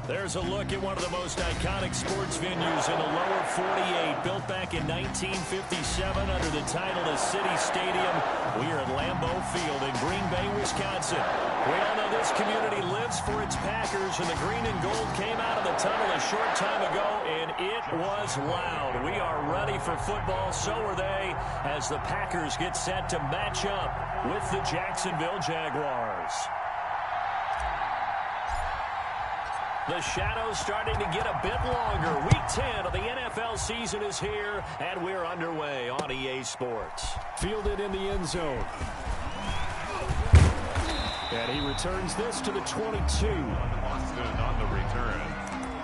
There's a look at one of the most iconic sports venues in the lower 48, built back in 1957 under the title of City Stadium. We are at Lambeau Field in Green Bay, Wisconsin. We all know this community lives for its Packers, and the green and gold came out of the tunnel a short time ago, and it was loud. We are ready for football, so are they, as the Packers get set to match up with the Jacksonville Jaguars. The shadow's starting to get a bit longer. Week 10 of the NFL season is here, and we're underway on EA Sports. Fielded in the end zone. And he returns this to the 22. Austin on the return.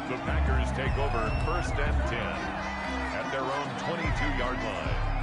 The Packers take over 1st and 10 at their own 22-yard line.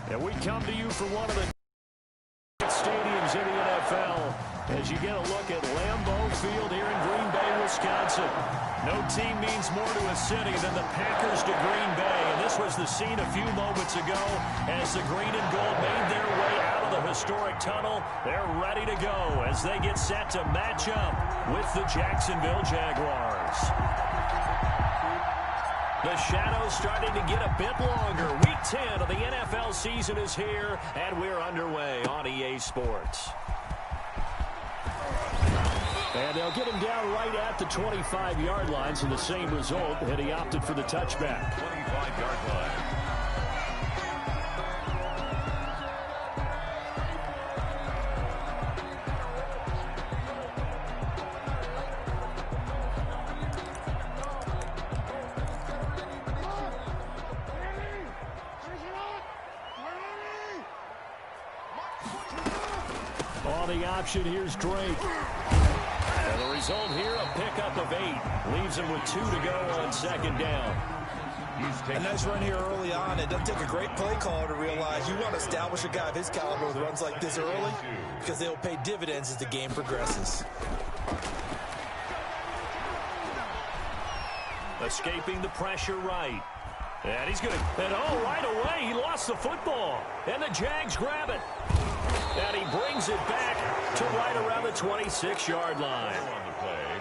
And we come to you from one of the stadiums in the NFL as you get a look at Lambeau Field here in Green Bay, Wisconsin. No team means more to a city than the Packers to Green Bay, and this was the scene a few moments ago as the green and gold made their way out of the historic tunnel. They're ready to go as they get set to match up with the Jacksonville Jaguars. The shadow's starting to get a bit longer. Week 10 of the NFL season is here, and we're underway on EA Sports. And they'll get him down right at the 25-yard line, so the same result, and he opted for the touchback. 25-yard line. On the option, here's Drake. And the result here, a pickup of 8. Leaves him with 2 to go on 2nd down. A nice run here early on. It doesn't take a great play caller to realize you want to establish a guy of his caliber with runs like this early because they will pay dividends as the game progresses. Escaping the pressure right. And he's going to, and oh, right away, he lost the football. And the Jags grab it. And he brings it back to right around the 26-yard line.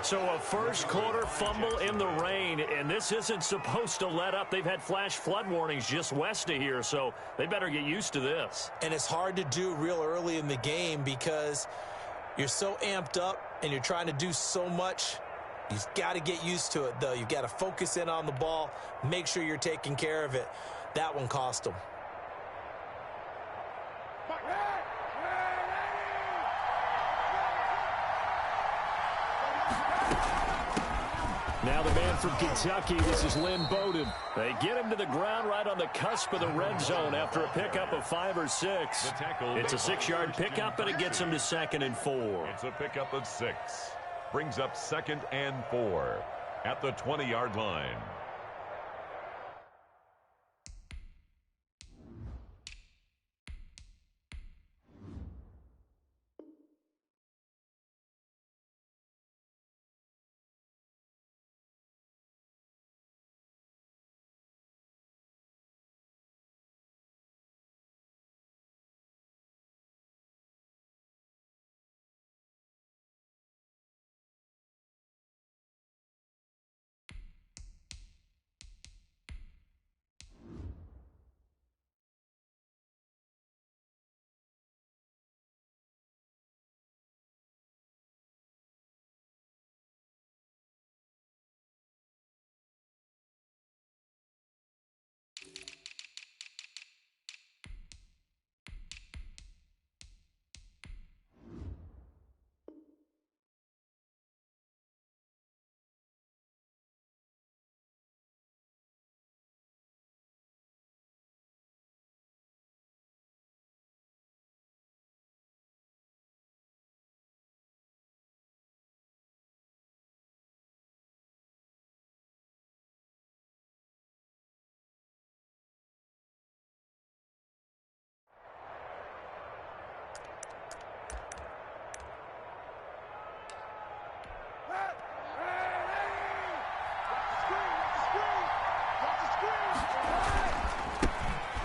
So a first quarter fumble in the rain, and this isn't supposed to let up. They've had flash flood warnings just west of here, so they better get used to this. And it's hard to do real early in the game because you're so amped up and you're trying to do so much. You've got to get used to it, though. You've got to focus in on the ball, make sure you're taking care of it. That one cost them. Now the man from Kentucky, this is Lynn Bowden. They get him to the ground right on the cusp of the red zone after a pickup of 5 or 6. It's a 6-yard pickup, and it gets him to 2nd and 4. It's a pickup of 6. Brings up 2nd and 4 at the 20-yard line.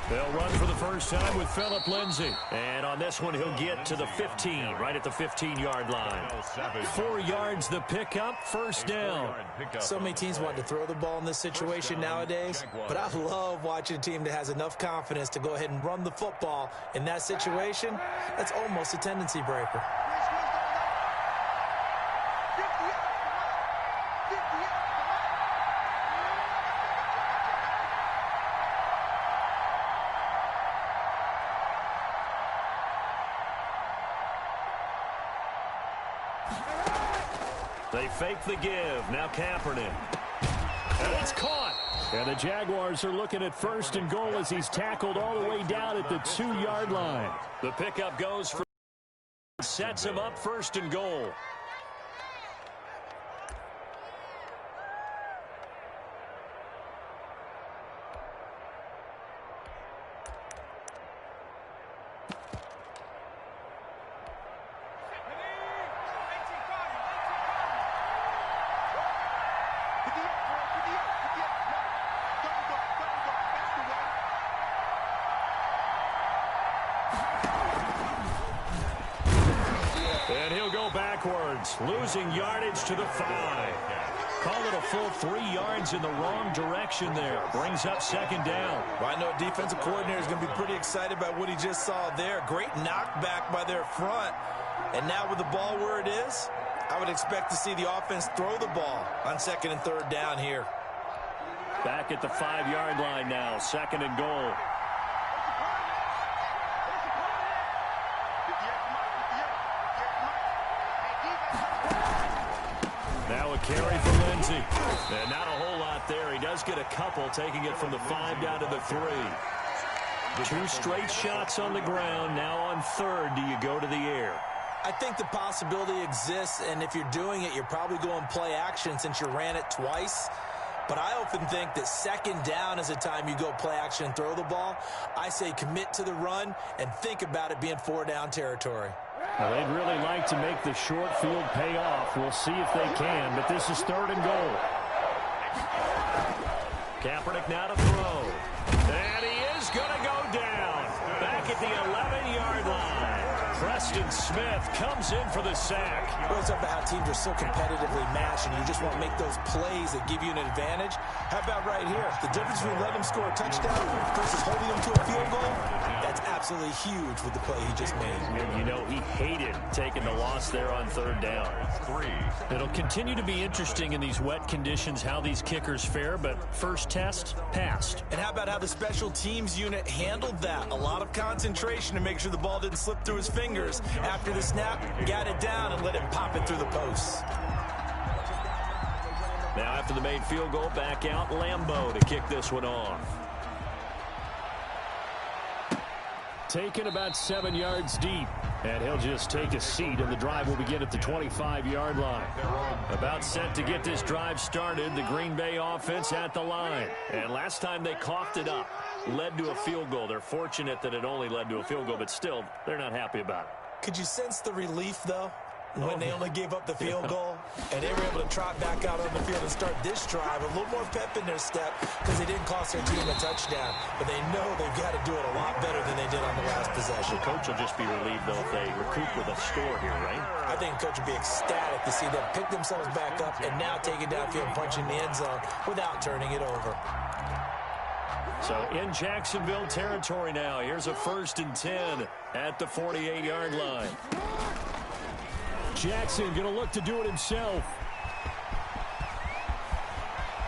They'll run for the first time with Phillip Lindsay. And on this one, he'll get to the 15, right at the 15-yard line. 4 yards the pickup, first down. So many teams want to throw the ball in this situation nowadays, but I love watching a team that has enough confidence to go ahead and run the football. In that situation, that's almost a tendency breaker. They fake the give. Now Kaepernick. And it's caught. And the Jaguars are looking at 1st and goal as he's tackled all the way down at the 2-yard line. The pickup goes for sets him up 1st and goal. And he'll go backwards, losing yardage to the 5. Call it a full 3 yards in the wrong direction there. Brings up 2nd down. Well, I know a defensive coordinator is going to be pretty excited about what he just saw there. Great knockback by their front. And now with the ball where it is, I would expect to see the offense throw the ball on 2nd and 3rd down here. Back at the 5-yard line now, 2nd and goal. Now a carry for Lindsay. And not a whole lot there. He does get a couple, taking it from the 5 down to the 3. 2 straight shots on the ground. Now on 3rd, do you go to the air? I think the possibility exists, and if you're doing it, you're probably going play action since you ran it twice. But I often think that 2nd down is a time you go play action and throw the ball. I say commit to the run and think about it being 4-down territory. Well, they'd really like to make the short field pay off. We'll see if they can, but this is 3rd and goal. Kaepernick now to throw. And he is going to go down. Back at the 11-yard line. Preston Smith comes in for the sack. Well, it's about how teams are so competitively matched, and you just want to make those plays that give you an advantage. How about right here? The difference between letting him score a touchdown versus holding him to a field goal, that's absolutely huge with the play he just made. And you know, he hated taking the loss there on 3rd down. 3. It'll continue to be interesting in these wet conditions how these kickers fare, but first test, passed. And how about how the special teams unit handled that? A lot of concentration to make sure the ball didn't slip through his fingers. After the snap, got it down and let him pop it through the posts. Now after the made field goal, back out Lambeau to kick this one off. Taken about 7 yards deep. And he'll just take a seat, and the drive will begin at the 25-yard line. About set to get this drive started, the Green Bay offense at the line. And last time they coughed it up, led to a field goal. They're fortunate that it only led to a field goal, but still, they're not happy about it. Could you sense the relief, though, when they only gave up the field goal? And they were able to trot back out on the field and start this drive. A little more pep in their step because they didn't cost their team a touchdown. But they know they've got to do it a lot better than they did on the last possession. The coach will just be relieved, though, if they recoup with a score here, right? I think the coach would be ecstatic to see them pick themselves back up and now take it downfield and punch in the end zone without turning it over. So in Jacksonville territory now. Here's a 1st and 10 at the 48-yard line. Jackson going to look to do it himself.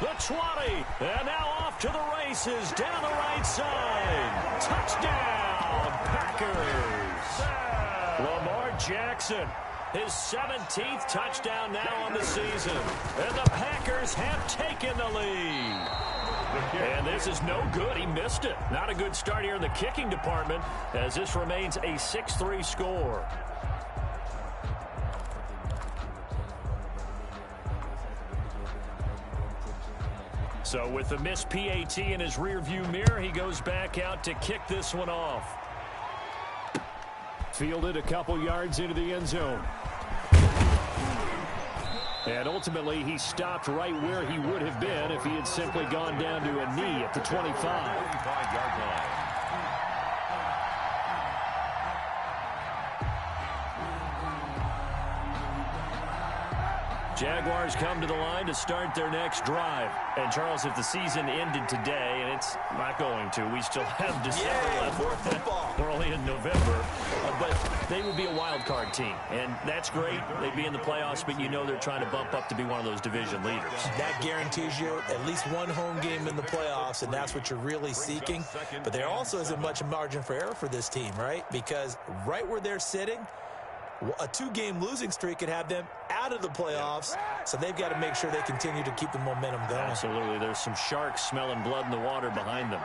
The 20, and now off to the races down the right side. Touchdown, Packers. Lamar Jackson, his 17th touchdown now on the season. And the Packers have taken the lead. And this is no good. He missed it. Not a good start here in the kicking department as this remains a 6-3 score. So with the missed PAT in his rearview mirror, he goes back out to kick this one off. Fielded a couple yards into the end zone. And ultimately, he stopped right where he would have been if he had simply gone down to a knee at the 25. 45-yard line. Jaguars come to the line to start their next drive. And, Charles, if the season ended today, and it's not going to, we still have December left. More football. We're only in November. But they would be a wild card team. And that's great. They'd be in the playoffs, but you know they're trying to bump up to be one of those division leaders. That guarantees you at least one home game in the playoffs, and that's what you're really seeking. But there also isn't much margin for error for this team, right? Because right where they're sitting, a 2-game losing streak could have them out of the playoffs, so they've got to make sure they continue to keep the momentum going. Absolutely. There's some sharks smelling blood in the water behind them.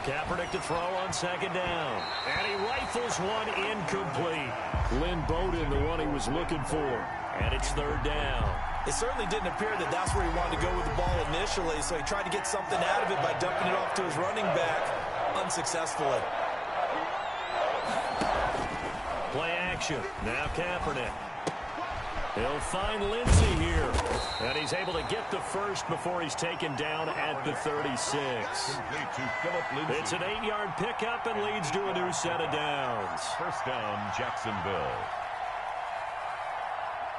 Kaepernick to throw on 2nd down. And he rifles one incomplete. Lynn Bowden, the one he was looking for. And it's 3rd down. It certainly didn't appear that that's where he wanted to go with the ball initially, so he tried to get something out of it by dumping it off to his running back unsuccessfully. Play action. Now Kaepernick. He'll find Lindsey here. And he's able to get the first before he's taken down at the 36. It's an 8-yard pickup and leads to a new set of downs. 1st down, Jacksonville.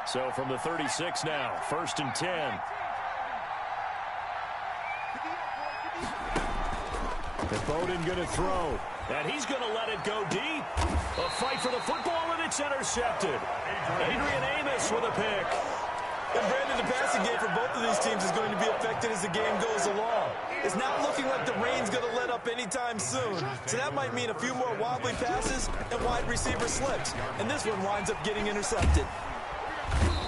So from the 36 now, 1st and 10. And Bowden going to throw. And he's going to let it go deep. A fight for the football, and it's intercepted. Adrian Amos with a pick. And Brandon, the passing game for both of these teams is going to be affected as the game goes along. It's not looking like the rain's going to let up anytime soon. So that might mean a few more wobbly passes and wide receiver slips. And this one winds up getting intercepted.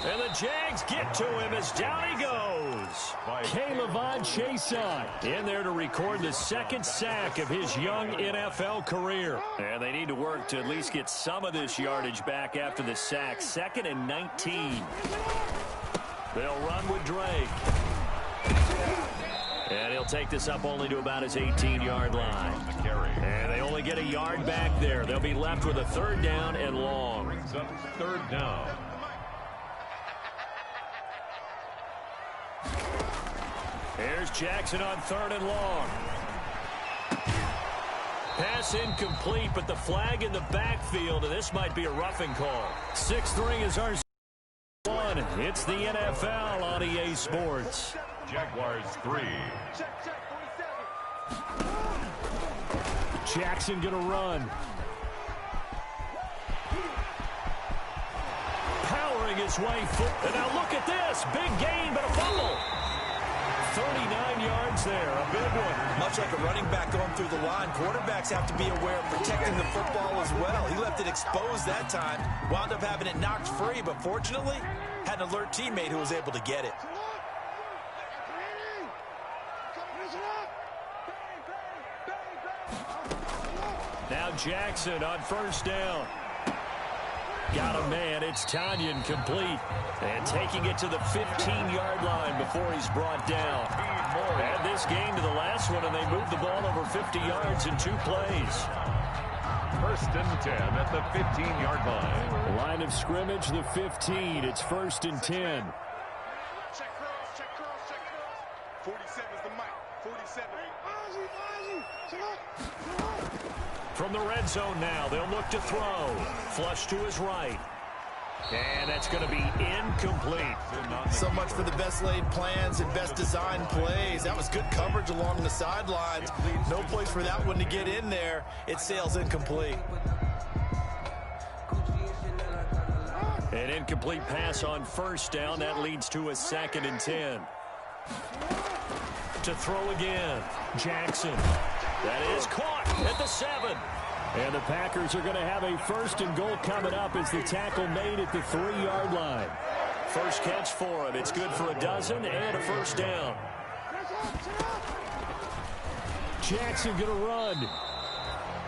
And the Jags get to him as down he goes. K'Lavon Chaisson in there to record the 2nd sack of his young NFL career. And they need to work to at least get some of this yardage back after the sack. 2nd and 19. They'll run with Drake. And he'll take this up only to about his 18-yard line. And they only get a yard back there. They'll be left with a 3rd down and long. Brings up 3rd down. Here's Jackson on 3rd and long. Pass incomplete, but the flag in the backfield, and this might be a roughing call. 6-3 is our one. It's the NFL on EA Sports. Jaguars 3. Jackson going to run. Powering his way forward. And now look at this. Big gain, but a fumble. 39 yards there, a big one. Much like a running back going through the line, quarterbacks have to be aware of protecting the football as well. He left it exposed that time, wound up having it knocked free, but fortunately, had an alert teammate who was able to get it. Now Jackson on first down. Got a man. It's Tanyan complete. And taking it to the 15-yard line before he's brought down. Add this game to the last one, and they moved the ball over 50 yards in 2 plays. First and 10 at the 15-yard line. Line of scrimmage, the 15. It's first and 10. Check cross, check cross, check cross. 47 is the mic. 47. From the red zone now, they'll look to throw. Flush to his right. And that's going to be incomplete. So much for the best laid plans and best designed plays. That was good coverage along the sidelines. No place for that one to get in there. It sails incomplete. An incomplete pass on first down. That leads to a 2nd and 10. To throw again. Jackson. That is caught at the 7. And the Packers are going to have a 1st and goal coming up as the tackle made at the 3-yard line. First catch for him. It's good for a dozen and a first down. Jackson going to run.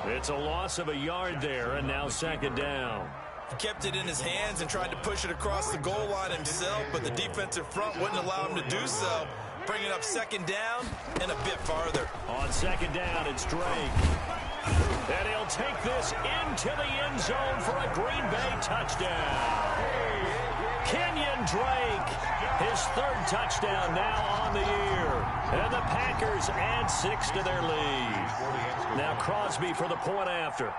It's a loss of a yard there, and now 2nd down. He kept it in his hands and tried to push it across the goal line himself, but the defensive front wouldn't allow him to do so. Bringing up 2nd down and a bit farther. On 2nd down, it's Drake. And he'll take this into the end zone for a Green Bay touchdown. Kenyon Drake, his 3rd touchdown now on the year. And the Packers add 6 to their lead. Now Crosby for the point after.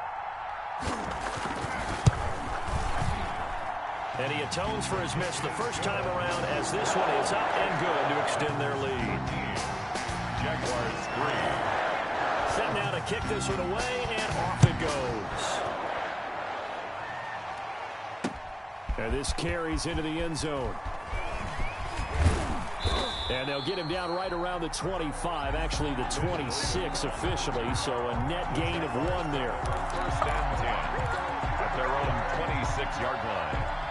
And he atones for his miss the first time around as this one is up and good to extend their lead. Jaguars 3. Set now to kick this one away, and off it goes. And this carries into the end zone. And they'll get him down right around the 25, actually the 26 officially, so a net gain of 1 there. First and 10 at their own 26-yard line.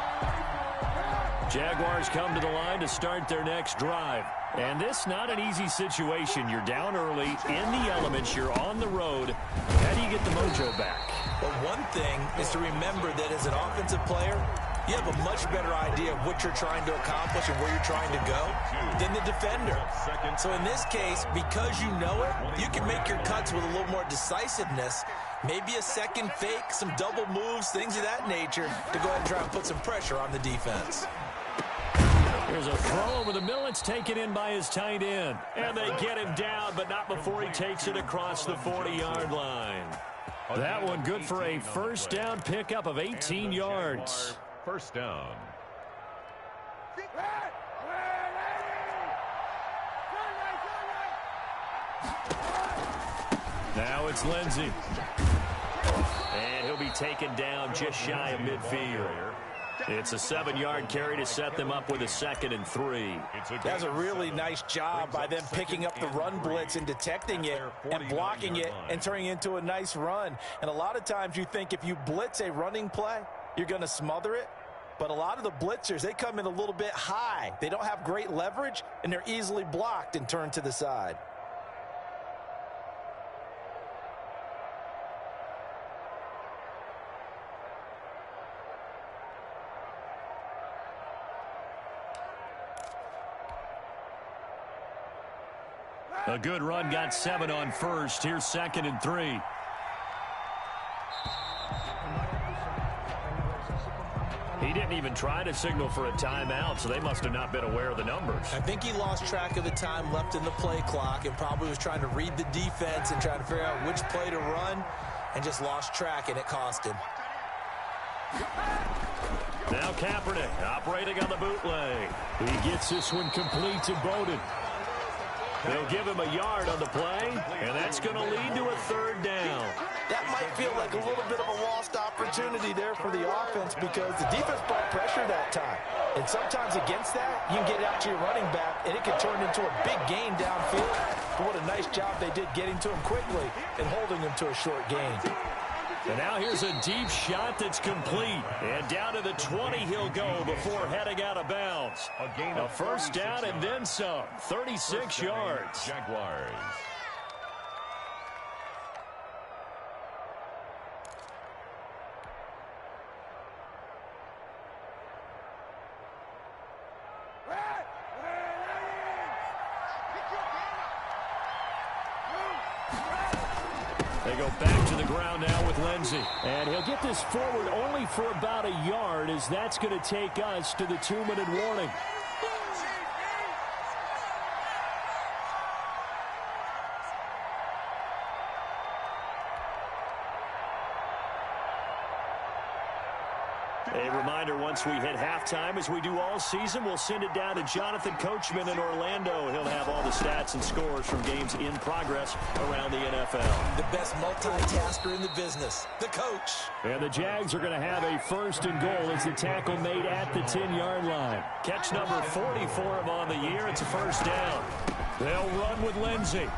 Jaguars come to the line to start their next drive. And this not an easy situation. You're down early, in the elements, you're on the road. How do you get the mojo back? But one thing is to remember that as an offensive player, you have a much better idea of what you're trying to accomplish and where you're trying to go than the defender. So in this case, because you know it, you can make your cuts with a little more decisiveness. Maybe a second fake, some double moves, things of that nature to go ahead and try and put some pressure on the defense. There's a throw over the middle. It's taken in by his tight end. And they get him down, but not before he takes it across the 40-yard line. That one good for a first down pickup of 18 yards. First down. Now it's Lindsey. And he'll be taken down just shy of midfield. It's a 7-yard carry to set them up with a 2nd and 3. That's a really nice job by them picking up the run blitz and detecting it and blocking it and turning it into a nice run. And a lot of times you think if you blitz a running play, you're going to smother it. But a lot of the blitzers, they come in a little bit high. They don't have great leverage, and they're easily blocked and turned to the side. A good run, got 7 on first. Here's 2nd and 3. He didn't even try to signal for a timeout, so they must have not been aware of the numbers. I think he lost track of the time left in the play clock and probably was trying to read the defense and trying to figure out which play to run and just lost track, and it cost him. Now Kaepernick operating on the bootleg. He gets this one complete to Bowden. They'll give him a yard on the play, and that's going to lead to a 3rd down. That might feel like a little bit of a lost opportunity there for the offense because the defense brought pressure that time. And sometimes against that, you can get out to your running back, and it can turn into a big gain downfield. But what a nice job they did getting to him quickly and holding him to a short gain. And now here's a deep shot that's complete. And down to the 20 he'll go before heading out of bounds. A first down and then some. 36 yards. Jaguars. They go back to the ground now with Lindsey. And he'll get this forward only for about a yard, as that's going to take us to the 2-minute warning. A reminder, once we hit halftime, as we do all season, we'll send it down to Jonathan Coachman in Orlando. He'll have all the stats and scores from games in progress around the NFL. The best multitasker in the business, the coach. And the Jags are going to have a first and goal as the tackle made at the 10-yard line. Catch number 40 for him on the year. It's a first down. They'll run with Lindsey.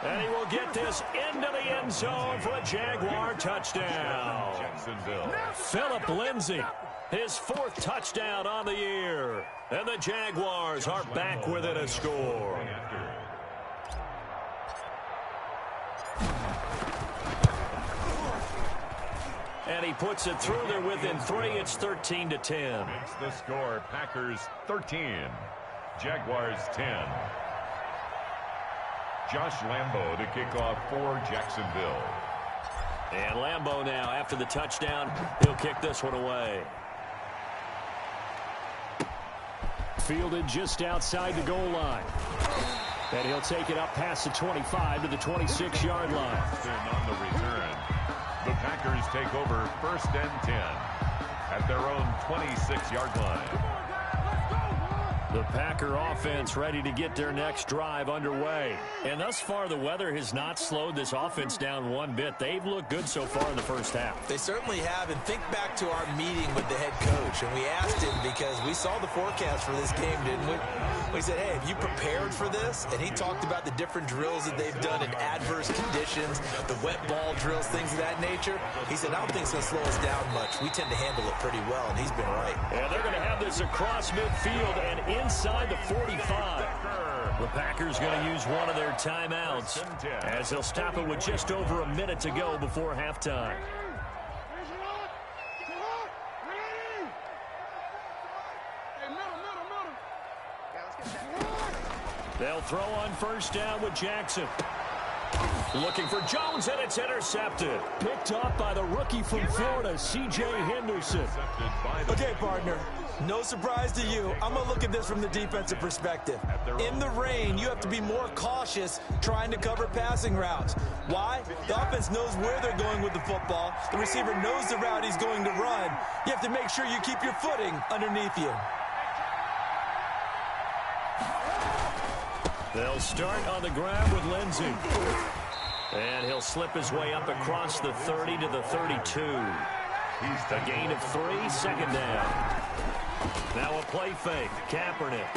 And he will get this into the end zone for a Jaguar touchdown. Jacksonville. Philip Lindsey, his 4th touchdown on the year. And the Jaguars are back within a score. And he puts it through there within 3. It's 13-10. Makes the score. Packers 13. Jaguars 10. Josh Lambo to kick off for Jacksonville. And Lambo now, after the touchdown, he'll kick this one away. Fielded just outside the goal line. And he'll take it up past the 25 to the 26-yard line. On the return, the Packers take over 1st and 10 at their own 26-yard line. The Packer offense ready to get their next drive underway. And thus far, the weather has not slowed this offense down one bit. They've looked good so far in the first half. They certainly have. And think back to our meeting with the head coach. And we asked him, because we saw the forecast for this game, didn't we? We said, hey, have you prepared for this? And he talked about the different drills that they've done in adverse conditions, the wet ball drills, things of that nature. He said, I don't think it's going to slow us down much. We tend to handle it pretty well, and he's been right. And they're going to have this across midfield and inside the 45. The Packers going to use one of their timeouts, as they'll stop it with just over a minute to go before halftime. They'll throw on first down with Jackson. Looking for Jones, and it's intercepted. Picked up by the rookie from Florida, C.J. Henderson. Okay, partner, no surprise to you. I'm going to look at this from the defensive perspective. In the rain, you have to be more cautious trying to cover passing routes. Why? The offense knows where they're going with the football. The receiver knows the route he's going to run. You have to make sure you keep your footing underneath you. They'll start on the ground with Lindsey. And he'll slip his way up across the 30 to the 32. A gain of 3, 2nd down. Now a play fake. Kaepernick.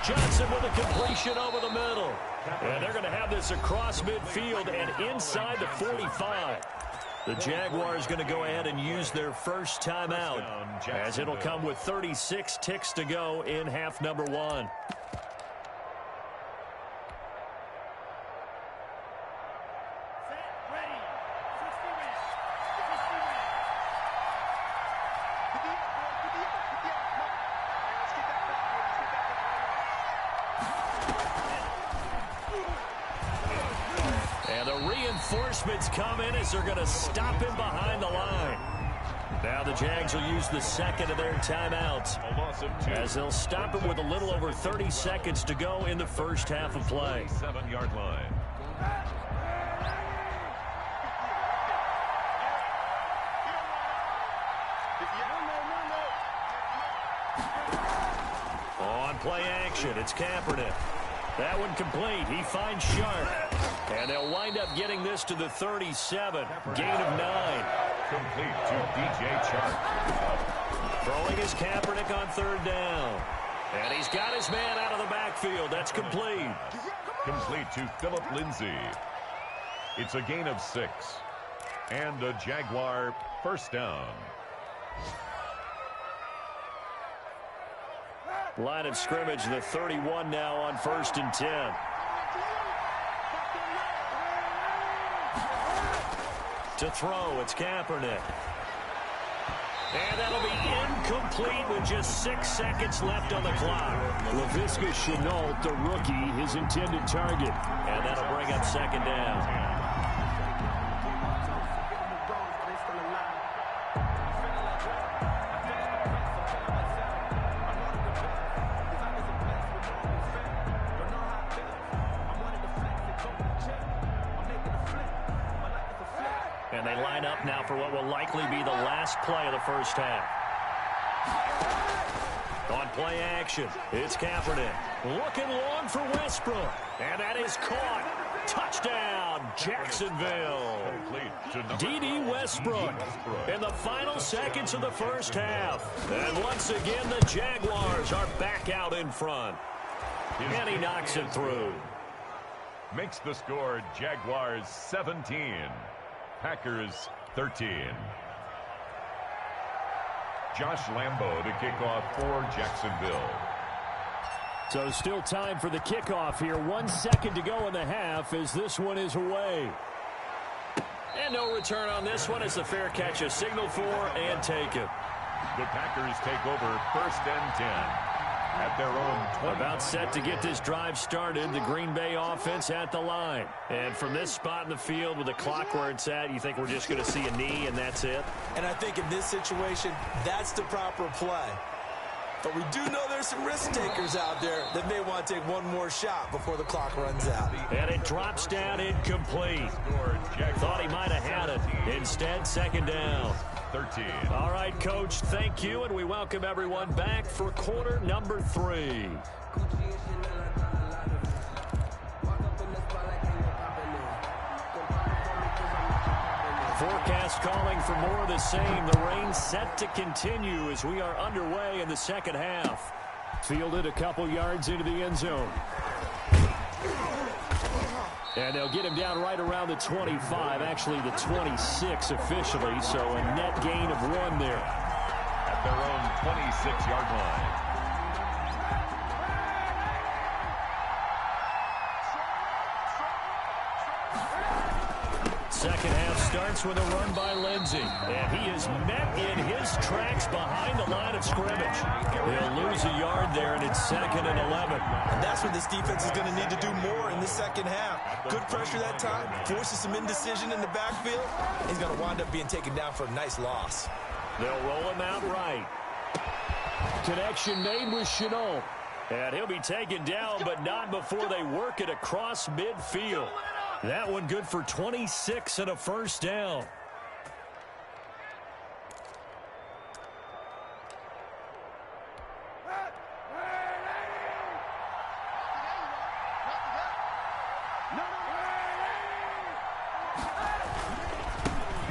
Johnson with a completion over the middle. And they're going to have this across midfield and inside the 45. The Jaguars going to go ahead and use their first timeout, as it'll come with 36 ticks to go in half number 1. Reinforcements come in as they're going to stop him behind the line. Now the Jags will use the 2nd of their timeouts, as they'll stop him with a little over 30 seconds to go in the first half of play. 7-yard line. On play action, it's Kaepernick. That one complete. He finds Sharp. And they'll wind up getting this to the 37. Gain of 9. Complete to DJ Chark. Throwing is Kaepernick on 3rd down. And he's got his man out of the backfield. That's complete. Complete to Philip Lindsey. It's a gain of 6. And a Jaguar first down. Line of scrimmage, the 31 now on 1st and 10. To throw, it's Kaepernick. And that'll be incomplete with just 6 seconds left on the clock. Laviska Shenault, the rookie, his intended target. And that'll bring up 2nd down. And they line up now for what will likely be the last play of the first half. On play action, it's Kaepernick. Looking long for Westbrook. And that is caught. Touchdown, Jacksonville. D.D. Westbrook in the final seconds of the first half. And once again, the Jaguars are back out in front. And he knocks it through. Makes the score Jaguars 17. Packers 13. Josh Lambo to kick off for Jacksonville. So still time for the kickoff here. 1 second to go in the half as this one is away. And no return on this one. It's a fair catch, a signal for, and taken. The Packers take over 1st and 10. At their own 20. About set to get this drive started. The Green Bay offense at the line. And from this spot in the field with the clock where it's at, you think we're just going to see a knee and that's it? And I think in this situation, that's the proper play. But we do know there's some risk takers out there that may want to take one more shot before the clock runs out. And it drops down incomplete. Thought he might have had it. Instead, 2nd down. 13. All right, Coach, thank you, and we welcome everyone back for quarter number 3. Forecast calling for more of the same. The rain set to continue as we are underway in the second half. Fielded a couple yards into the end zone. And they'll get him down right around the 25, actually the 26 officially, so a net gain of 1 there. At their own 26-yard line. Second half starts with a run by Lindsey. And he is met in his tracks behind the line of scrimmage. He'll lose a yard there, and it's 2nd and 11. And that's what this defense is going to need to do more in the second half. Good pressure that time, forces some indecision in the backfield. He's going to wind up being taken down for a nice loss. They'll roll him out right. Connection made with Shenault. And he'll be taken down, but not before they work it across midfield. That one good for 26 and a first down.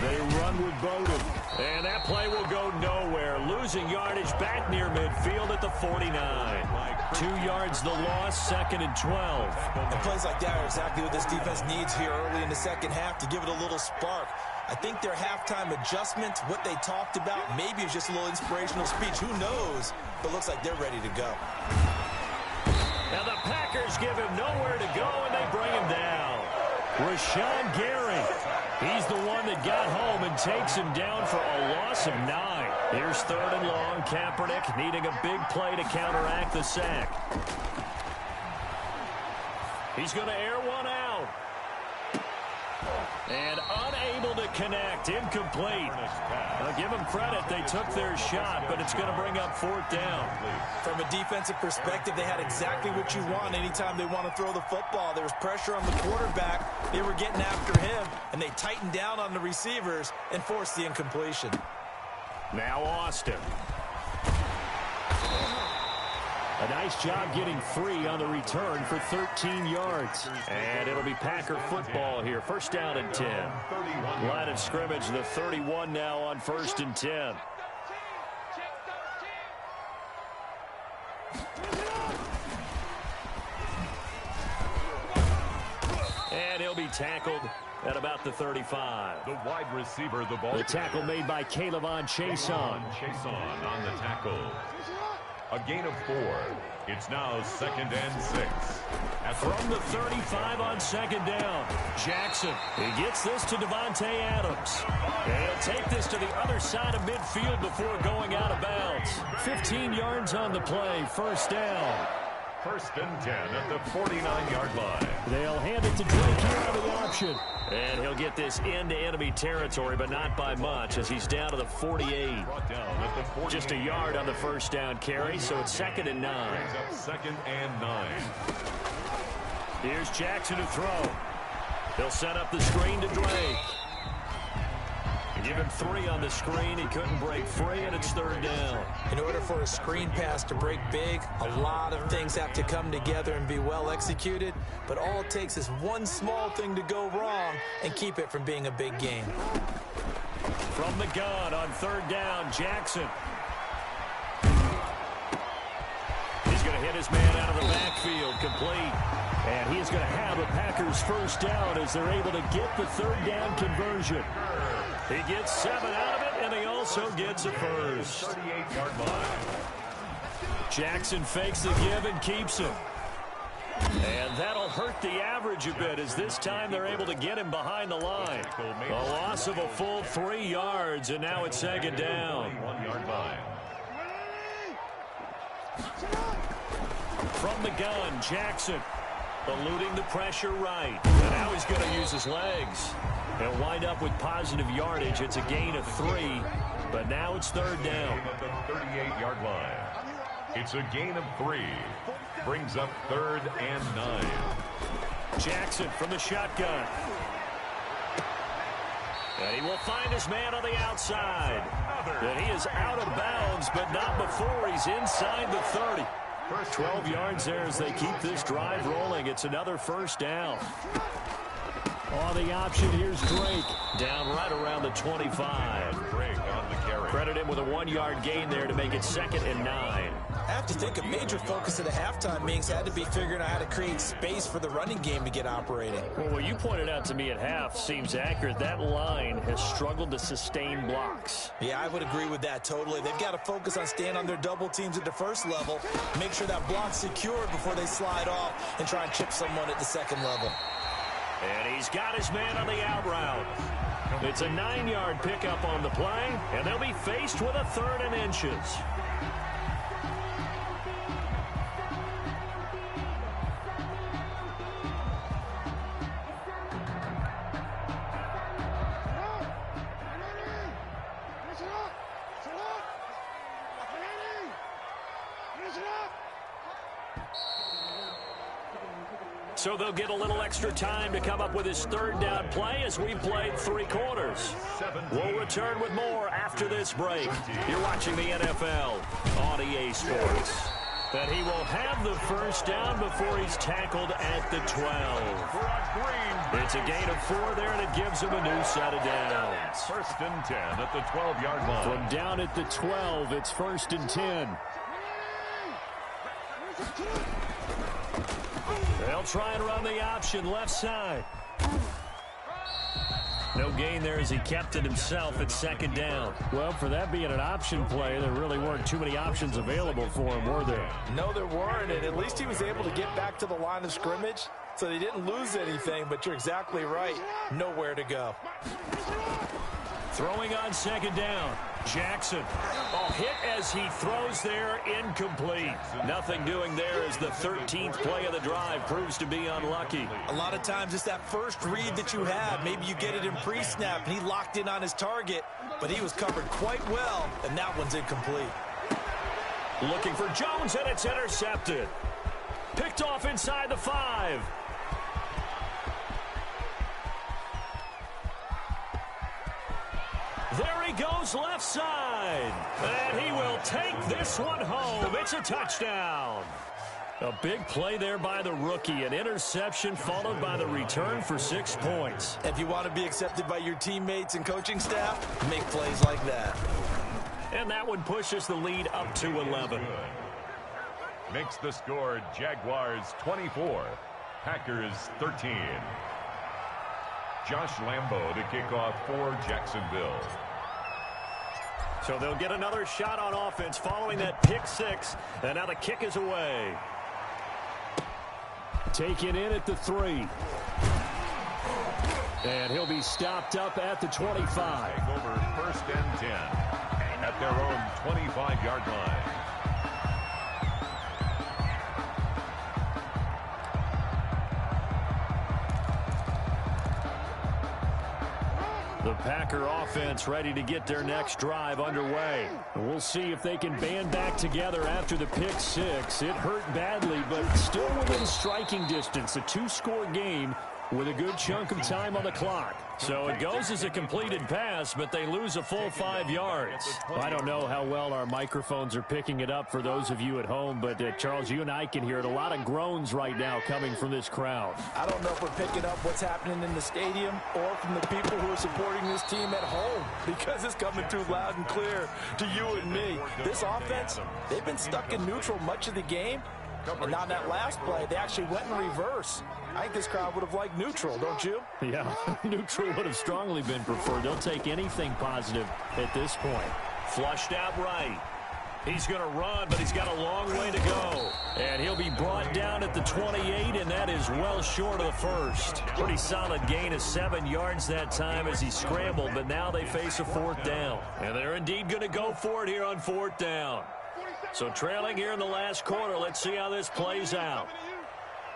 They run with Bowden. And that play will go nowhere. Losing yardage back near midfield at the 49. 2 yards the loss, 2nd and 12. And plays like that are exactly what this defense needs here early in the second half to give it a little spark. I think their halftime adjustment, what they talked about, maybe it's just a little inspirational speech. Who knows? But looks like they're ready to go. Now the Packers give him nowhere to go, and they bring him down. Rashawn Gary. He's the one that got home and takes him down for a loss of 9. Here's 3rd and long. Kaepernick needing a big play to counteract the sack. He's going to air one out. And unable to connect. Incomplete. I'll give them credit. They took their shot, but it's going to bring up 4th down. From a defensive perspective, they had exactly what you want anytime they want to throw the football. There was pressure on the quarterback. They were getting after him, and they tightened down on the receivers and forced the incompletion. Now Austin. A nice job getting free on the return for 13 yards. And it'll be Packer football here. First down and 10. Line of scrimmage, the 31 now on 1st and 10. And he'll be tackled at about the 35. The wide receiver, the ball. The tackle made by Kayvon Chason. Chason on the tackle. A gain of 4. It's now 2nd and 6. From the 35 on 2nd down, Jackson. He gets this to Devontae Adams. And he'll take this to the other side of midfield before going out of bounds. 15 yards on the play, 1st down. 1st and 10 at the 49-yard line. They'll hand it to Drake here on the option. And he'll get this into enemy territory, but not by much, as he's down to the 48. Just a yard on the 1st down carry, so it's 2nd and 9. 2nd and 9. Here's Jackson to throw. He'll set up the screen to Drake. Give him 3 on the screen. He couldn't break free, and it's 3rd down. In order for a screen pass to break big, a lot of things have to come together and be well executed. But all it takes is one small thing to go wrong and keep it from being a big game. From the gun on 3rd down, Jackson. He's going to hit his man out of the backfield, complete. And he is going to have a Packers 1st down as they're able to get the 3rd down conversion. He gets 7 out of it, and he also gets a first. 38-yard line. Jackson fakes the give and keeps him. And that'll hurt the average a bit, as this time they're able to get him behind the line. A loss of a full 3 yards, and now it's 2nd down. 1-yard line. From the gun, Jackson eluding the pressure right. And now he's going to use his legs. He'll wind up with positive yardage. It's a gain of 3, but now it's 3rd down. At the 38-yard line. It's a gain of 3. Brings up 3rd and 9. Jackson from the shotgun. And he will find his man on the outside. And he is out of bounds, but not before he's inside the 30. 12 yards there as they keep this drive rolling. It's another 1st down. On the option, here's Drake. Down right around the 25. Drake on the carry. Credit him with a 1-yard gain there to make it 2nd and 9. I have to think a major focus of the halftime meetings had to be figuring out how to create space for the running game to get operating. Well, what you pointed out to me at half seems accurate. That line has struggled to sustain blocks. Yeah, I would agree with that totally. They've got to focus on staying on their double teams at the 1st level, make sure that block's secured before they slide off and try and chip someone at the 2nd level. And he's got his man on the out route. It's a 9-yard pickup on the play, and they'll be faced with a 3rd and inches. So they'll get a little extra time to come up with his 3rd down play as we've played 3 quarters. We'll return with more after this break. You're watching the NFL on EA Sports. That he will have the 1st down before he's tackled at the 12. It's a gain of 4 there, and it gives him a new set of downs. 1st and 10 at the 12-yard line. From down at the 12, it's 1st and 10. They'll try and run the option left side. No gain there as he kept it himself at 2nd down. Well, for that being an option play, there really weren't too many options available for him, were there? No, there weren't, and at least he was able to get back to the line of scrimmage, so they didn't lose anything, but you're exactly right. Nowhere to go. Throwing on 2nd down. Jackson. Oh, hit as he throws there, incomplete. Nothing doing there as the 13th play of the drive proves to be unlucky. A lot of times it's that first read that you have. Maybe you get it in pre-snap, and he locked in on his target, but he was covered quite well, and that one's incomplete. Looking for Jones, and it's intercepted. Picked off inside the 5. There he goes left side. And he will take this one home. It's a touchdown. A big play there by the rookie. An interception followed by the return for 6 points. If you want to be accepted by your teammates and coaching staff, make plays like that. And that one pushes the lead up to 11. Makes the score Jaguars 24, Packers 13. Josh Lambo to kick off for Jacksonville. So they'll get another shot on offense following that pick six. And now the kick is away. Taken in at the 3. And he'll be stopped up at the 25. Take over first and 10 at their own 25-yard line. The Packer offense ready to get their next drive underway. We'll see if they can band back together after the pick six. It hurt badly, but still within striking distance. A 2-score game with a good chunk of time on the clock. So it goes as a completed pass, but they lose a full 5 yards. I don't know how well our microphones are picking it up for those of you at home, but Charles, you and I can hear it. A lot of groans right now coming from this crowd. I don't know if we're picking up what's happening in the stadium or from the people who are supporting this team at home, because it's coming through loud and clear to you and me. This offense, they've been stuck in neutral much of the game. And on that last play, they actually went in reverse. I think this crowd would have liked neutral, don't you? Yeah, neutral would have strongly been preferred. They'll take anything positive at this point. Flushed out right. He's going to run, but he's got a long way to go. And he'll be brought down at the 28, and that is well short of the first. Pretty solid gain of 7 yards that time as he scrambled, but now they face a 4th down. And they're indeed going to go for it here on 4th down. So trailing here in the last quarter, let's see how this plays out.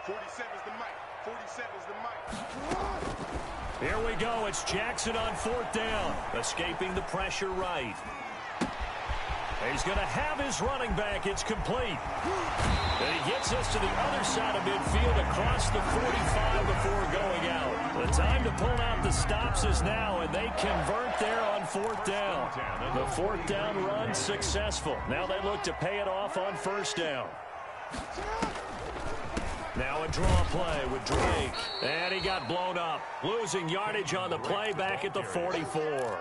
47 is the mic. 47 is the mic. Here we go. It's Jackson on 4th down. Escaping the pressure right. He's going to have his running back. It's complete. And he gets us to the other side of midfield across the 45 before going out. The time to pull out the stops is now, and they convert there on 4th down. The 4th down run successful. Now they look to pay it off on 1st down. Now a draw play with Drake. And he got blown up. Losing yardage on the play back at the 44.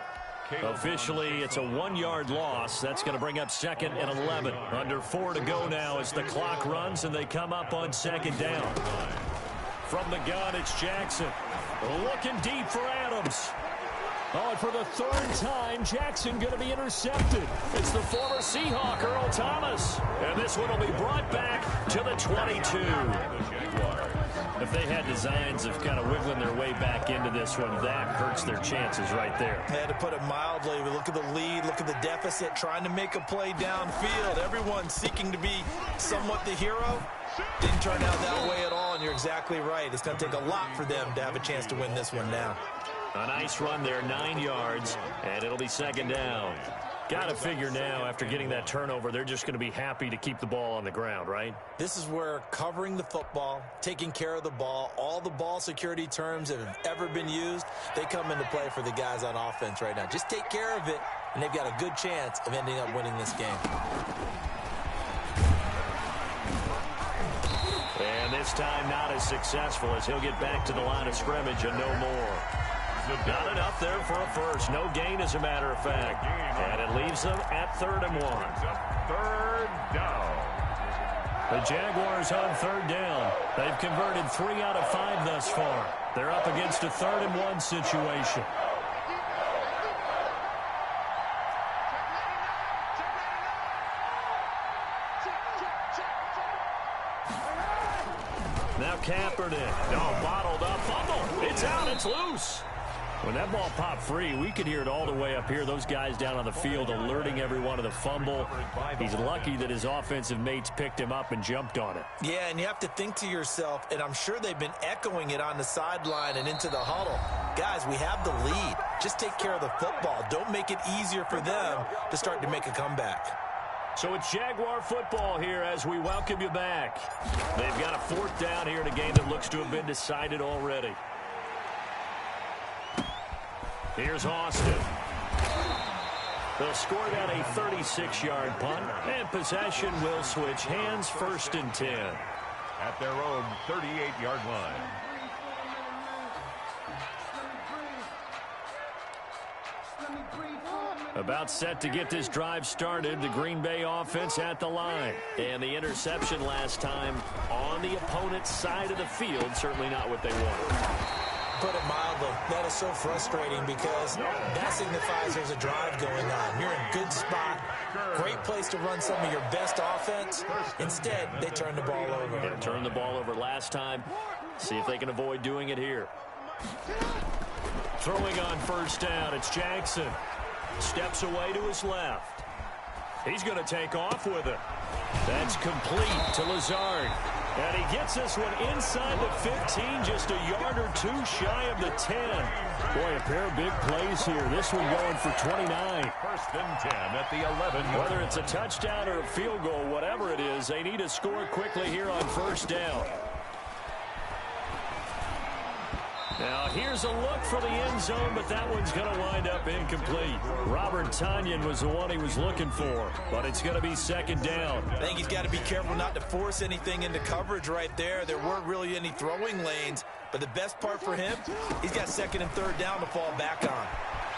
Officially, it's a 1-yard loss. That's going to bring up 2nd and 11. Under 4 to go now as the clock runs and they come up on 2nd down. From the gun, it's Jackson. Looking deep for Adams. Oh, and for the 3rd time, Jackson going to be intercepted. It's the former Seahawk, Earl Thomas. And this one will be brought back to the 22. If they had designs of kind of wiggling their way back into this one, that hurts their chances right there. I had to put it mildly. We look at the lead, look at the deficit, trying to make a play downfield. Everyone seeking to be somewhat the hero. Didn't turn out that way at all, and you're exactly right. It's going to take a lot for them to have a chance to win this one now. A nice run there, 9 yards, and it'll be 2nd down. Got to figure now, after getting that turnover, they're just going to be happy to keep the ball on the ground, right? This is where covering the football, taking care of the ball, all the ball security terms that have ever been used, they come into play for the guys on offense right now. Just take care of it, and they've got a good chance of ending up winning this game. And this time not as successful as he'll get back to the line of scrimmage and no more. Not enough there for a first. No gain, as a matter of fact. And it leaves them at 3rd and 1. 3rd down. The Jaguars on 3rd down. They've converted 3 out of 5 thus far. They're up against a 3rd and 1 situation. Now Kaepernick. No, bottled up. Fumble. It's out. It's loose. When that ball popped free, we could hear it all the way up here. Those guys down on the field alerting everyone of the fumble. He's lucky that his offensive mates picked him up and jumped on it. Yeah, and you have to think to yourself, and I'm sure they've been echoing it on the sideline and into the huddle. Guys, we have the lead. Just take care of the football. Don't make it easier for them to start to make a comeback. So it's Jaguar football here as we welcome you back. They've got a 4th down here in a game that looks to have been decided already. Here's Austin. They'll score that a 36-yard punt, and possession will switch hands, 1st and 10. At their own 38-yard line. About set to get this drive started. The Green Bay offense at the line. And the interception last time on the opponent's side of the field. Certainly not what they wanted. put it mildly. That is so frustrating because that signifies there's a drive going on. You're in good spot. Great place to run some of your best offense. Instead, they turn the ball over. Yeah, turned the ball over last time. See if they can avoid doing it here. Throwing on first down, it's Jackson. Steps away to his left. He's going to take off with it. That's complete to Lazard. And he gets this one inside the 15, just a yard or two shy of the 10. Boy, a pair of big plays here. This one going for 29. First and 10 at the 11. Whether it's a touchdown or a field goal, whatever it is, they need to score quickly here on first down. Now, here's a look for the end zone, but that one's going to wind up incomplete. Robert Tonyan was the one he was looking for, but it's going to be second down. I think he's got to be careful not to force anything into coverage right there. There weren't really any throwing lanes, but the best part for him, he's got second and third down to fall back on.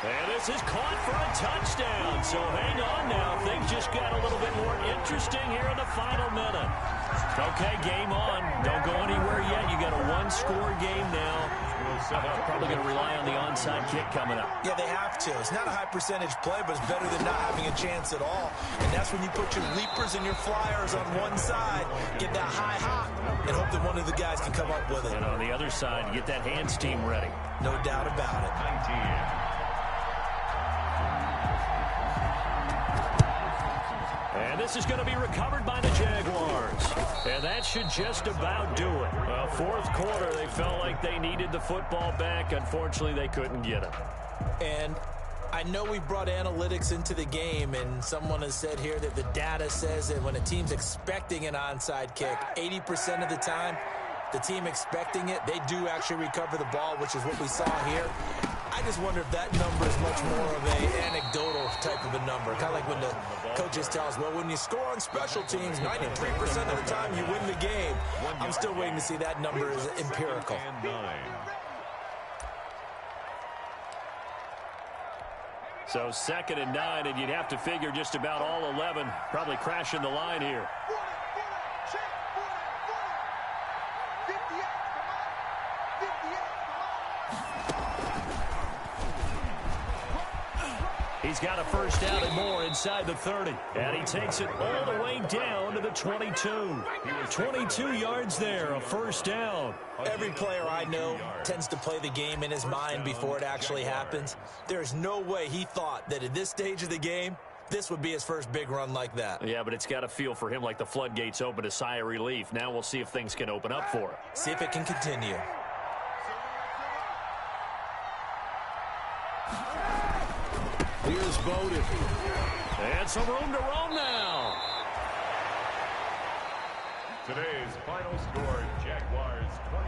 And this is caught for a touchdown. So hang on now. Things just got a little bit more interesting here in the final minute. Okay, game on. Don't go anywhere yet. You got a one-score game now. Probably going to rely on the onside kick coming up. Yeah, they have to. It's not a high-percentage play, but it's better than not having a chance at all. And that's when you put your leapers and your flyers on one side, get that high hop, and hope that one of the guys can come up with it. And on the other side, get that hands team ready. No doubt about it. 19. And this is going to be recovered by the Jaguars. And that should just about do it. Fourth quarter, they felt like they needed the football back. Unfortunately, they couldn't get it. And I know we brought analytics into the game, and someone has said here that the data says that when a team's expecting an onside kick, 80% of the time, the team expecting it, they do actually recover the ball, which is what we saw here. I just wonder if that number is much more of an anecdotal type of a number. Kind of like when the coaches tell us, well, when you score on special teams, 93% of the time you win the game. I'm still waiting to see that number is empirical. So second and 9, and you'd have to figure just about all 11 probably crashing the line here. He's got a first down and more inside the 30. And he takes it all the way down to the 22. 22 yards there, a first down. Every player I know tends to play the game in his mind before it actually happens. There's no way he thought that at this stage of the game, this would be his first big run like that. Yeah, but it's got to feel for him like the floodgates open, a sigh of relief. Now we'll see if things can open up for him. See if it can continue. Here's Bowden. And some room to roam now. Today's final score, Jaguars 24,